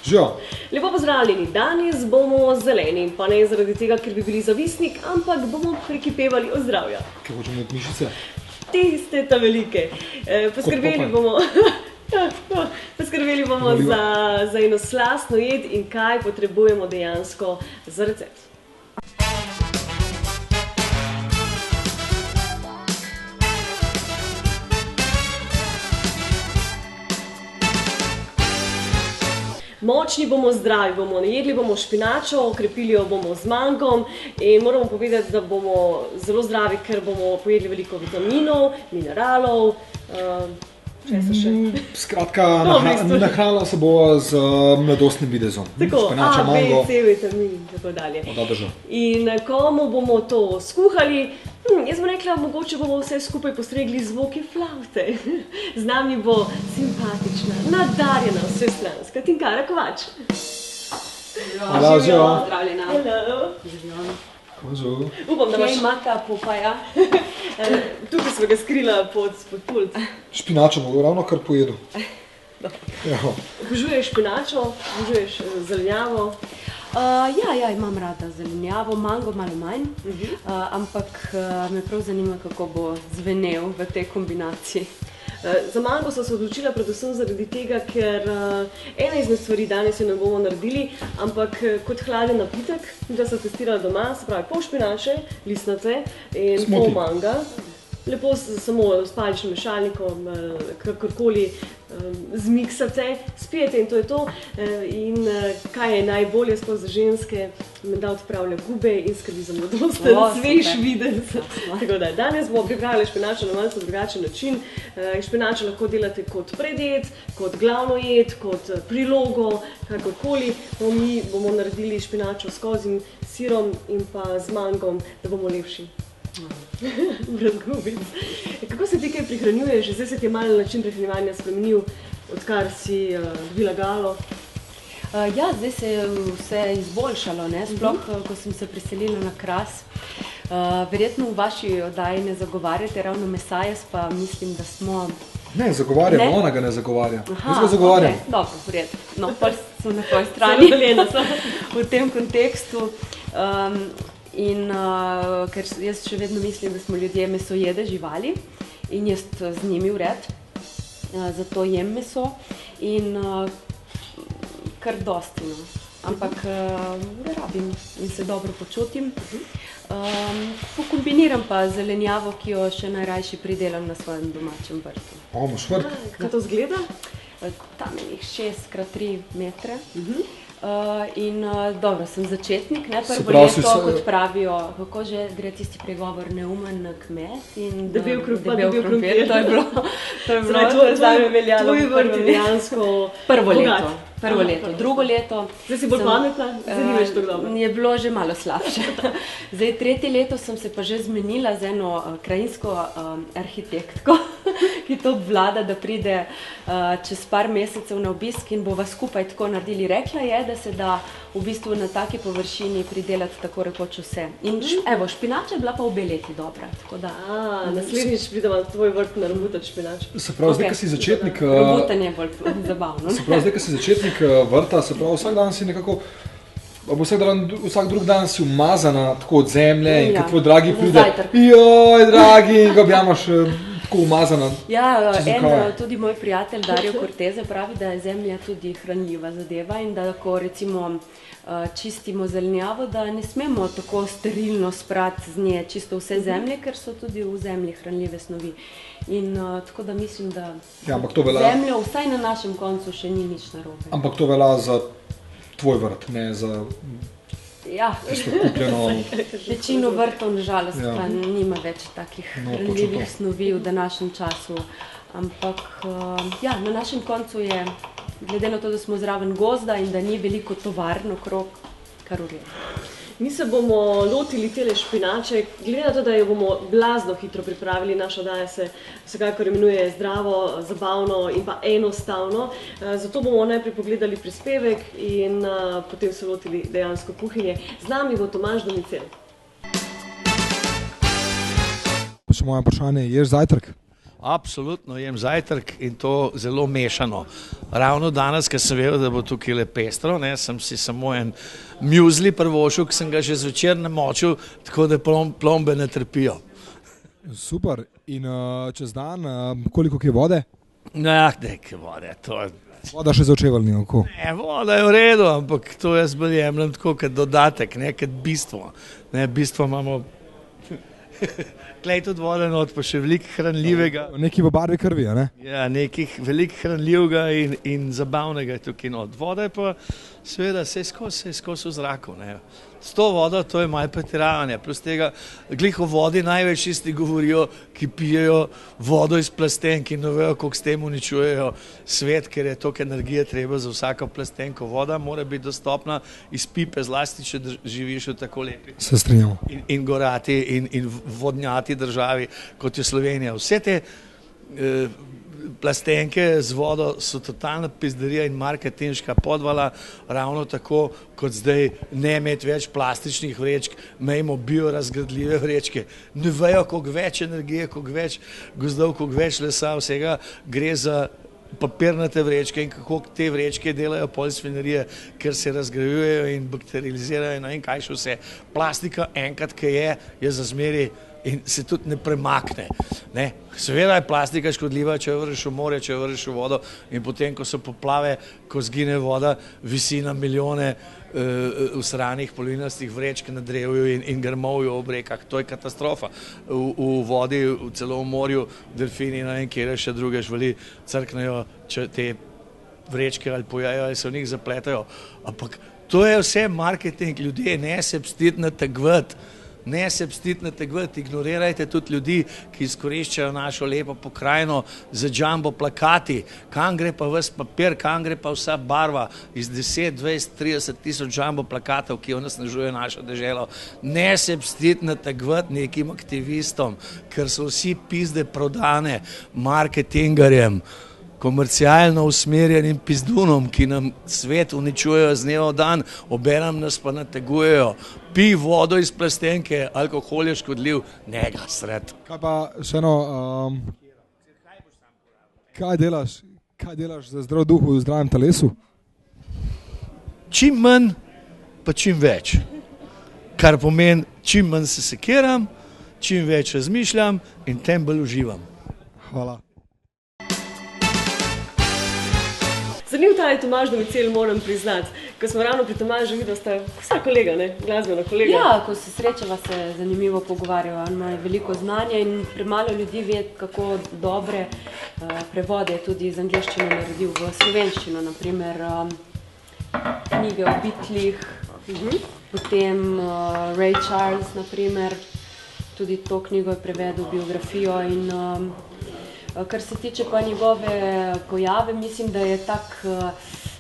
Živijo. Lepo pozdravljeni, danes bomo zeleni, pa ne zaradi tega, ker bi bili zavisnik, ampak bomo prekipevali od zdravja. Kaj hočemo imeti mišice? Tiste ta velike. Poskrbeli bomo za eno slastno jed in kaj potrebujemo dejansko za recept. Močni bomo, zdravi bomo, jedli bomo špinačo, okrepili jo bomo z mangom in moramo povedati, da bomo zelo zdravi, ker bomo pojedli veliko vitaminov, mineralov, česa še? Skratka, nahranila se bo z mladostnim videzom. Tako, špinača, A, mango. B, C, vitamin in tako dalje. Drža. In komu bomo to skuhali? Jaz bom rekla, mogoče bomo vse skupaj postregli zvoki flavte. Z nami bo simpatična, nadarjena, vsestranska Tinkara Kovač. Hvala, živijo. Zdravljena. Živijo. Upam, da Kaj imaš imata Popaja? tukaj smo ga skrila pod pult. Špinačo bo ravno kar pojedu. Obožuješ špinačo, obožuješ zelenjavo. Ja, imam rada zelenjavo, mango malo manj, ampak me prav zanima, kako bo zvenel v tej kombinaciji. Za mango sem se odločila predvsem zaradi tega, ker ena izmed stvari danes jo ne bomo naredili, ampak kot hladen napitek, da sem testirala doma, se pravi pol špinače, listnace in pol manga. Lepo samo s paličnim mešalnikom, kakorkoli zmiksate, spijete in to je to. In kaj je najbolje sploh za ženske, da odpravlja gube in skrbi za mladosten, svež videz. Tako da, danes bomo pripravili špinačo na malce drugačen način. Špinačo lahko delate kot predjed, kot glavno jed, kot prilogo, kakorkoli. Mi bomo naredili špinačo s kozjim sirom in pa z mangom, da bomo lepši. Brez gubic. Kako se ti kaj prihranjuješ? Zdaj se ti je malo način prehranjevanja spremenil, odkar si dobila galo? Ja, zdaj se je vse izboljšalo, ne? Sploh, ko sem se preselila na Kras. Verjetno v vaši oddaji ne zagovarjate ravno mesa, jaz pa mislim, da smo... Ne, zagovarjam, ona ga ne zagovarja. Jaz ga zagovarjam. Okay, dobro, verjetno. No, pa sem na tvoji strani v tem kontekstu. In ker jaz še vedno mislim, da smo ljudje mesojede živali in jaz z njimi vred, zato jem meso in kar dosti, no. Ampak rabim in se dobro počutim. Pokombiniram pa zelenjavo, ki jo še najrajši pridelam na svojem domačem vrtu. Imaš vrt? Kaj to zgleda? Tam je 6x3 metre. In dobro, sem začetnik, ne, prvo leto, kot pravijo, kako že gre tisti pregovor, neumen kmet in debel krompir. To je bilo, zdaj me veljalo. Tvoj vrt je dejansko bogat. Prvo leto, drugo leto. Zdaj si bolj pametna, zdaj nimaš tako dobro. Je bilo že malo slabše. Zdaj, tretje leto sem se pa že zmenila z eno krajinsko arhitektko, ki to obvlada, da pride čez par mesecev na obisk in bova skupaj tako naredili. Rekla je, da se da v bistvu na taki površini pridelati tako rekoč vse. In evo, špinača je bila pa obe leti dobra. Naslednjič pridemo na tvoj vrt na robutati špinač. Se pravi, zdaj, ko si začetnik... Robutanje je bolj zabavno. Se pravi, zdaj, ko si začetnik vrta, se pravi, vsak dan si nekako... Vsak drug dan si umazana tako od zemlje in kad tvoj dragi pride, joj, dragi, in ga objamaš tako umazana. Ja, tudi moj prijatelj Dario Corteze pravi, da je zemlja tudi hranljiva zadeva in da ko recimo čistimo zelenjavo, da ne smemo tako sterilno sprati z nje čisto vse zemlje, ker so tudi v zemlji hranljive snovi. In tako da mislim, da zemljo vsaj na našem koncu še ni nič narobe. Ampak to velja za tvoj vrt, ne za tisto kupljeno... Večino vrtov, nažalost, pa nima več takih hranljivih snovi v današnjem času. Ampak ja, na našem koncu je, glede na to, da smo zraven gozda in da ni veliko tovarn okrog, kar v redu. Mi se bomo lotili tele špinače, glede na to, da jo bomo blazno hitro pripravili, naša oddaja se vsekakor imenuje zdravo, zabavno in pa enostavno. Zato bomo najprej pogledali prispevek in potem se lotili dejansko kuhinje. Z nami bo Tomaž Domicel. Še moje vprašanje, ješ zajtrk? Absolutno jem zajtrk in to zelo mešano. Ravno danes, ker sem vedel, da bo tukaj le pestro, sem si samo en muzli privoščil, ki sem ga že zvečer namočil, tako da plombe ne trpijo. Super. In čez dan, koliko je vode? Nekaj vode, to je... Voda še za očevalni oko? Ne, voda je v redu, ampak to jaz bolj jemljem tako kot dodatek, kot bistvo. Bistvo imamo, tlej tudi vode not, pa še veliko hranljivega. Nekaj v barvi krvi, ne? Ja, nekih veliko hranljivega in zabavnega je tukaj not. Voda je pa seveda se skozi v zraku. S to vodo to je malo pretiravanje, plus tega glih o vodi največ isti govorijo, ki pijejo vodo iz plastenk in ne vejo, koliko s tem uničujejo svet, ker je toliko energije treba za vsako plastenko. Voda mora biti dostopna iz pipe, zlasti, če živiš v tako lepi se strinjamo. In gorati in vodnjati državi, kot je Slovenija. Vse te plastenke z vodo so totalna pizderija in marketinška podvala, ravno tako kot zdaj ne imeti več plastičnih vrečk, imejmo biorazgradljive vrečke. Ne vejo, koliko več energije, koliko več gozdov, koliko več lesa, vsega gre za papirnate vrečke in kako te vrečke delajo polisfinerije, ker se razgrajujejo in bakterializirajo in kaj še vse. Plastika enkrat, ki je za zmeri in se tudi ne premakne. Seveda je plastika škodljiva, če jo vrneš v morje, če jo vrneš v vodo in potem, ko so poplave, ko zgine voda, visi na milijone usranih polinastih vrečk na drevju in grmovju ob rekah. To je katastrofa. V vodi, celo v morju, delfini in kjer še druge živali crknejo, če te vrečke ali pojajo ali se v njih zapletajo. Ampak to je vse marketing, ljudje, ne se pstiti nategvati. Ne se pstiti nategvati, ignorirajte tudi ljudi, ki izkoriščajo našo lepo pokrajino z jumbo plakati. Kam gre pa ves papir, kam gre pa vsa barva iz 10, 20, 30 tisoč jumbo plakatov, ki onesnažujejo našo deželo. Ne se pstiti nategvati nekim aktivistom, ker so vsi pizde prodane marketingarjem, komercialno usmerjenim pizdunom, ki nam svet uničujejo z dneva v dan, obenem nas pa nategujejo. Pij vodo iz plastenke, alkohol je škodljiv, ne ga sred. Kaj pa še eno, kaj delaš za zdrav duh v zdravem telesu? Čim manj, pa čim več. Kar pomeni, čim manj se sekiram, čim več razmišljam in tem bolj uživam. Hvala. Zanimiv ta je Tomaž Domicel, moram priznati. Ko smo ravno pri Tomažu videli, da sta vsa kolega, glasbena kolega. Ja, ko se srečava, se zanimivo pogovarjava. Ima veliko znanja in premalo ljudi ve, kako dobre prevode tudi iz angleščine naredil v slovenščino. Naprimer knjige o Beatlih, potem Ray Charles, naprimer, tudi to knjigo je prevedel, biografijo in kar se tiče pa njegove pojave, mislim, da je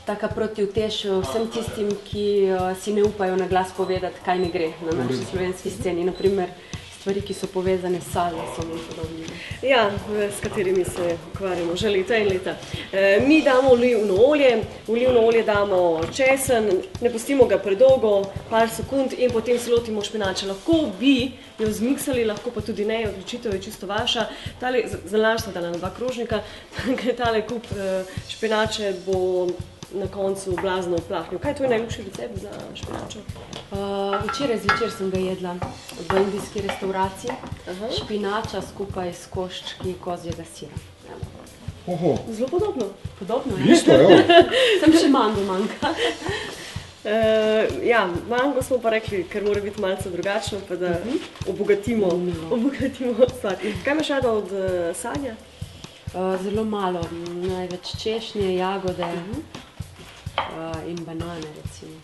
taka protivtež vsem tistim, ki si ne upajo na glas povedati, kaj ne gre na naši slovenski sceni. Naprimer, stvari, ki so povezane s salsom in podobnimi. Ja, s katerimi se ukvarjamo že leta in leta. Mi damo olivno olje damo česen, ne pustimo ga predolgo, par sekund in potem se lotimo špinača. Lahko bi jo zmiksali, lahko pa tudi ne, odločitev je čisto vaša. Zalaž smo dala na 2 krožnika, tale kup špinače bo na koncu blazno oplahnil. Kaj je tvoj najljubši recept za špinačo? Včeraj zvečer sem ga jedla v indijski restauraciji. Špinača skupaj s koščki kozjega sira. Oho. Zelo podobno. Podobno, je? Isto, jo. Sem še mango manjka. Ja, mango smo pa rekli, ker mora biti malce drugačno, pa da obogatimo stvar. Kaj imaš rada od sadja? Zelo malo, največ češnje, jagode in banane, recimo.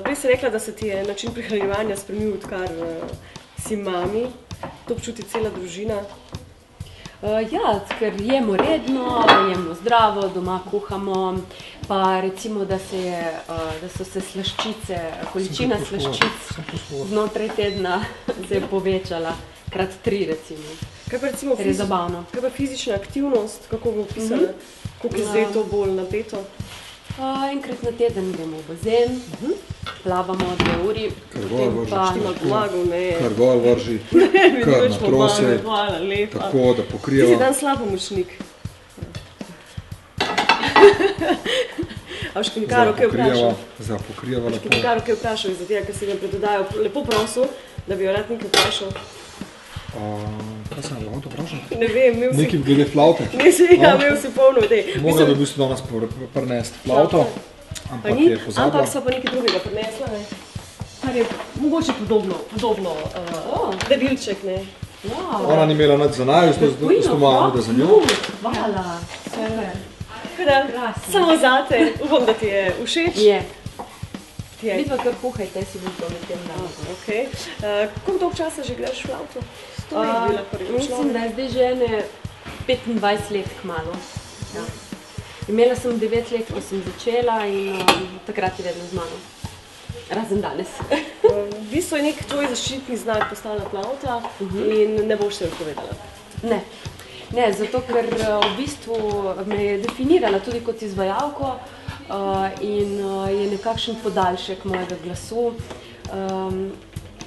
Prej si rekla, da se ti je način prehranjevanja spremenil, odkar si mami. To občuti cela družina? Ja, ker jemo redno, jemo zdravo, doma kuhamo, pa recimo, da so se slaščice, količina slaščic znotraj tedna se je povečala, krat 3 recimo. Kaj pa recimo Ker je zabavno. Kaj pa fizična aktivnost, kako bi opisala? Koliko je zdaj to bolj napeto? Enkrat na teden gremo v bazen, plavamo 2 uri. Kar gor vržiš, Kar gor vrži, kar na trose, tako da pokrijeva. Ti si dan slab pomočnik. A Škinkaro, kaj vprašal? Za pokrijeva lepo. Škinkaro, kaj vprašal iz tega, ker si ga predodajo lepo prosil, da bi jo rad nekaj vprašal. Kaj sem vam to vprašal? Ne vem, imel si... Nekaj glede flaute? Imel si polno idej. Mogla bi v bistvu danes prinesti flauto, ampak je pozabila. Ampak so pa nekaj drugega prinesla, ne? Kar je mogoče podobno, debilček, ne? Ona ni imela nič za naj, zato malo da za njo. Hvala, super. Samo zate, upam, da ti je všeč. Je. Vi pa kar kuhajte, si bom to med tem dala. Koliko dolgo časa že gledaš flauto? Mislim, da je zdaj že 25 let kmalu. Ja. Imela sem 9 let, ko sem začela in takrat je vedno z mano. Razen danes. V bistvu je nek tvoj zaščitni znak postala flauta in ne boš se odpovedala. Ne, zato ker v bistvu me je definirala tudi kot izvajalko in je nekakšen podaljšek mojega glasu.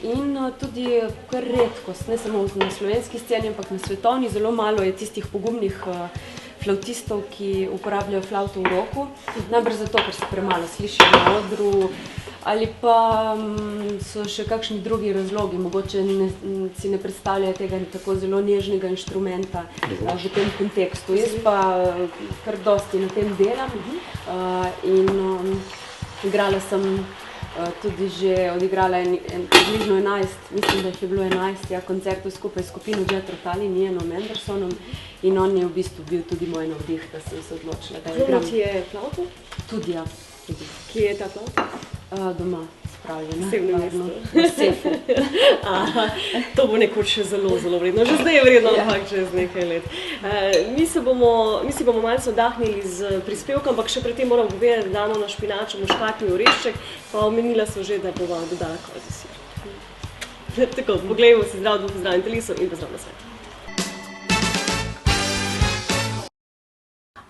In tudi kar redkost, ne samo na slovenski sceni, ampak na svetovni, zelo malo je tistih pogumnih flautistov, ki uporabljajo flauto v roku. Najbrž zato, ker se premalo slišijo na odru, ali pa so še kakšni drugi razlogi, mogoče si ne predstavljajo tega tako zelo nežnega inštrumenta v tem kontekstu. Jaz pa kar dosti na tem delam in igrala sem tudi že odigrala približno 11, mislim, da jih je bilo 11 koncertov skupaj s skupino Jethro Tull in Ianom Andersonom in on je v bistvu bil tudi moj navdih, da sem se odločila, da igram. Zelo ti je flauto? Tudi, ja. Kje je ta flauta? Doma, spravljena. Vsebnem mestu. V sefu. To bo nekoč še zelo, zelo vredno. Že zdaj je vredno, ampak čez nekaj let. Mi si bomo malce oddahnili z prispevkom, ampak še pred tem moram povedati, da damo na špinačo muškatni orešček, pa omenila so že, da bova dodala kozi sir. Tako, poglejmo si zdrav duh, zdravim telesu in pa zdrav na svet.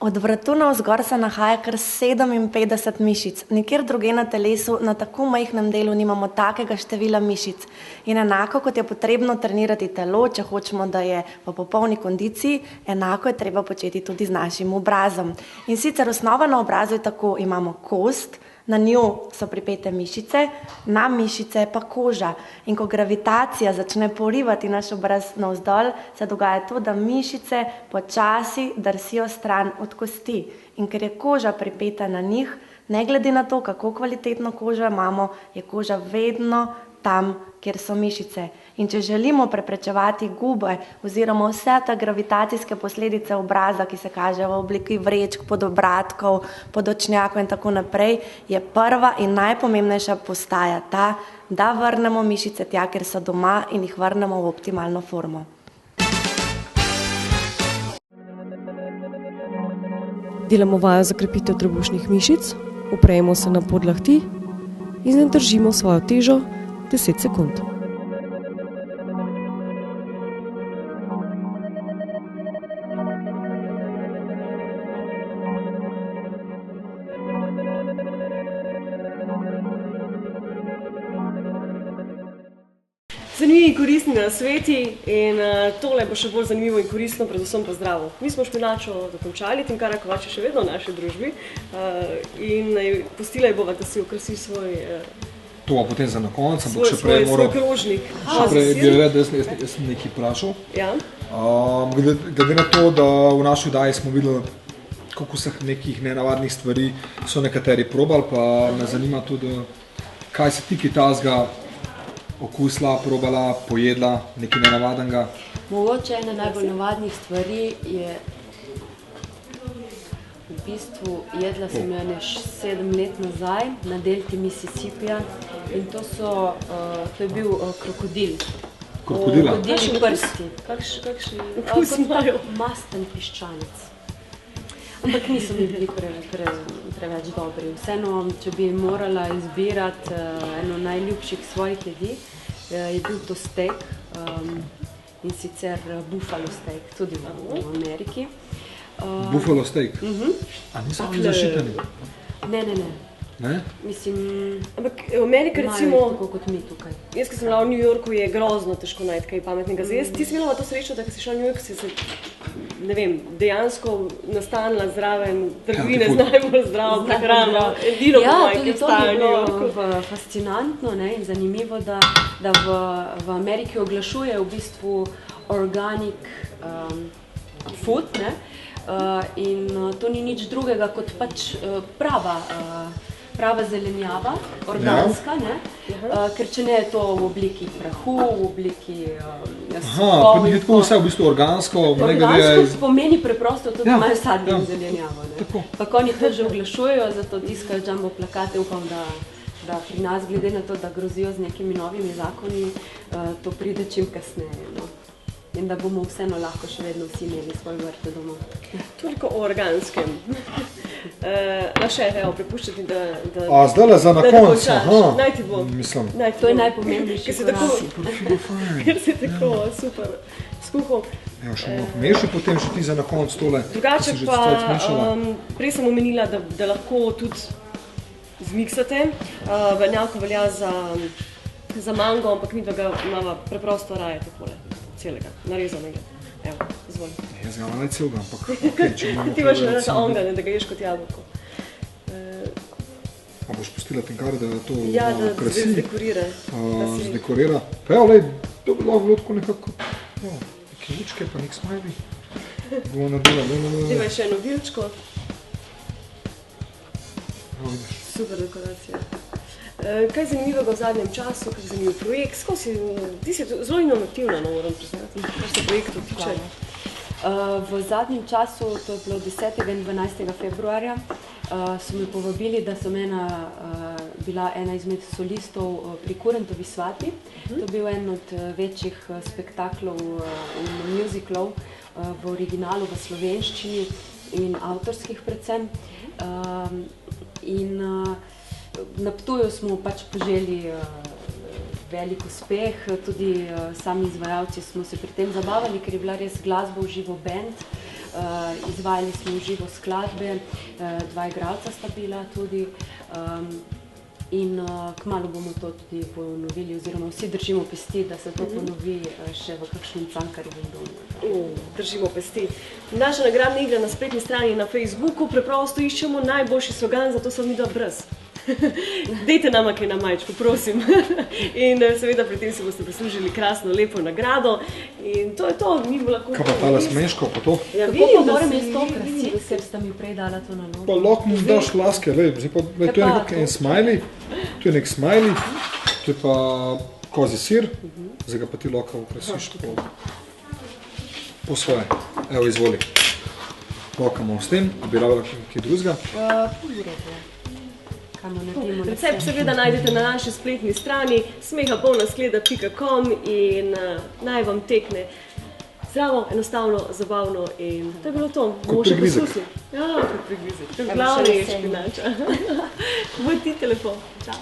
Od vratu navzgor se nahaja kar 57 mišic. Nikjer druge na telesu na tako majhnem delu nimamo takega števila mišic. In enako kot je potrebno trenirati telo, če hočemo, da je v popolni kondiciji, enako je treba početi tudi z našim obrazom. In sicer osnova na obrazu je tako, imamo kost, na njo so pripete mišice, na mišice pa koža. In ko gravitacija začne porivati naš obraz navzdol, se dogaja to, da mišice počasi drsijo stran od kosti. In ker je koža pripeta na njih, ne glede na to, kako kvalitetno kožo imamo, je koža vedno tam, kjer so mišice. In če želimo preprečevati gube oziroma vse te gravitacijske posledice obraza, ki se kažejo v obliki vrečk, podobratkov, podočnjakov in tako naprej, je prva in najpomembnejša postaja ta, da vrnemo mišice tja, kjer so doma in jih vrnemo v optimalno formo. Delamo vajo za krepitev trebušnih mišic, opremo se na podlahti in zadržimo svojo težo 10 sekund. Zanimivi in koristni nasveti in tole bo še bolj zanimivo in koristno, predvsem pa zdravo. Mi smo špinačo dokončali, Tinkara Kovač je še vedno v naši družbi in pustila je bova, da si okrasi svoj To pa potem za na konec, ampak še prej moram... Svoj krožnik. Še prej bi red, jaz sem nekaj vprašal. Ja. Glede na to, da v naši oddaji smo videli, koliko vseh nekih nenavadnih stvari so nekateri probali, pa me zanima tudi, kaj se ti tazga okusla, probala, pojedla, nekaj nenavadnega? Mogoče ena najbolj navadnih stvari je v bistvu jedla sem jo 7 let nazaj na delti Mississippija in to je bil krokodil. Krokodila? Krokodilji prsti. Kakšni okus imajo? Masten piščanec. Ampak niso mi bili preveč dobri. Vseeno, če bi morala izbirati eno najljubših svojih jedi, je bil to steak in sicer buffalo steak, tudi v Ameriki. Buffalo steak? A niso zaščiteni? Ne? Mislim, ampak v Ameriki recimo, tako kot mi tukaj. Jaz, ki sem bila v New Yorku, je grozno težko najti kaj pametnega. Ti si imela to srečo, da si šla v New York, si se, ne vem, dejansko nastanila zraven trgovine z najbolj zdravo prehrano. Edino tudi to je bilo fascinantno, ne, in zanimivo, da v Ameriki oglašujejo v bistvu organic food, ne, in to ni nič drugega kot pač prava zelenjava, organska, ne? Ker če ne je to v obliki prahu, v obliki pa ni tako vse v bistvu organsko. Organsko pomeni preprosto tudi, da imajo sadje in zelenjavo. Tako oni to že oglašujejo, zato tiskajo jumbo plakate, upam, da pri nas, glede na to, da grozijo z nekimi novimi zakoni, to pride čim kasneje. No? In da bomo vseeno lahko še vedno vsi imeli svoj vrt doma. Toliko o organskem. Še, prepuščati, da zdajle za na konc. Naj ti bo. Mislim. To je najpomembnejši korak. Ker si tako super skuhal. Še malo pomeši, potem še ti za na konc tole. Drugače pa, prej sem omenila, da lahko tudi zmiksate. Venjalko velja za mango, ampak mi da ga imamo preprosto raje takole. Celega, narezanega. Evo, izvoli. Jaz ga malo celega, ampak okej, če imamo... Ti imaš rada ongane, da ga ješ kot jabolko. A boš pustila tenkar, da to krasi? Ja, da zdekorira. Zdekorira. Pa ja, lej, to bi lahko bilo tako nekako, neke lučke, pa nek smajli. Bomo naredila. Ti imaš še eno vilčko. Super dekoracija. Kaj je zanimivega v zadnjem času, kaj je zanimiv projekt? Ti si zelo inovativna, moram priznati, kar se projektov tiče. V zadnjem času, to je bilo 10. in 12. februarja, so me povabili, da sem bila ena izmed solistov pri Kurentovi svati. To je bil en od večjih spektaklov in musicalov v originalu v slovenščini in avtorskih predvsem. In na Ptuju smo pač poželi velik uspeh, tudi sami izvajalci smo se pri tem zabavali, ker je bila res glasba v živo band. Izvajali smo v živo skladbe, 2 igralca sta bila tudi in kmalu bomo to tudi ponovili, oziroma vsi držimo pesti, da se to ponovi še v kakšnem Cankarjevem domu. Držimo pesti. Naša nagradna igra na spletni strani na Facebooku, preprosto iščemo najboljši slogan, zato sem midva brez. Dejte nama kaj na majčku, prosim. In seveda pri tem si boste prislužili krasno, lepo nagrado. In to je to, mi bo lahko... Kaj pa tale smeško, pa to? Ja, kako pa moram jaz to krasiti, ker sta mi prej dala to na nogo? Pa lahko mu daš laske, to je nekako en smajli, to je nek smajli, to je pa kozji sir, zdaj ga pa ti lahko ukrasiš po svoje. Evo, izvoli. Lokamo s tem, a bi rabila kaj drugega? Recept seveda najdete na naši spletni strani smehapolnaskleda.com in naj vam tekne zdravo, enostavno, zabavno in to je bilo to. Kot prigrizek. Ja, kot prigrizek. To je glavno je špinača. Boj ti telefon. Čau.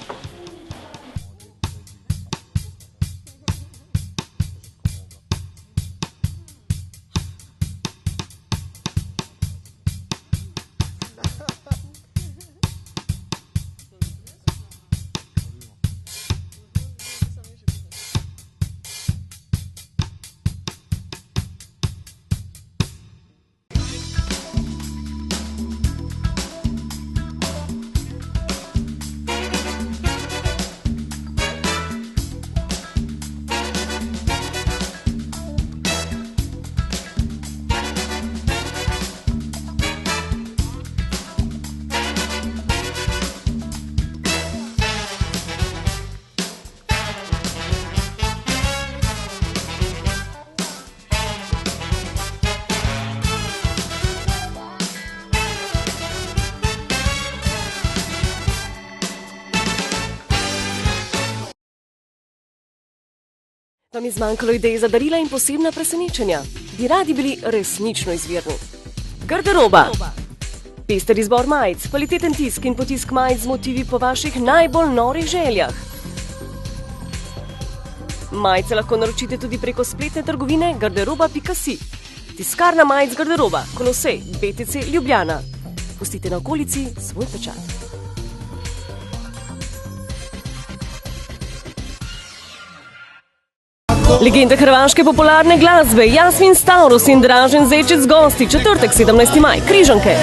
Vam je zmanjkalo idej za darila in posebna presenečenja? Bi radi bili resnično izvirni? Garderoba. Pester izbor majic, kvaliteten tisk in potisk majic z motivi po vaših najbolj norih željah. Majice lahko naročite tudi preko spletne trgovine garderoba.si. Tiskarna majic Garderoba, Kolosej, BTC Ljubljana. Pustite na okolici svoj pečat. Legende hrvaške popularne glasbe Jasmin Stavros in Dražen Zečic gosti, četrtek 17. maj, Križanke.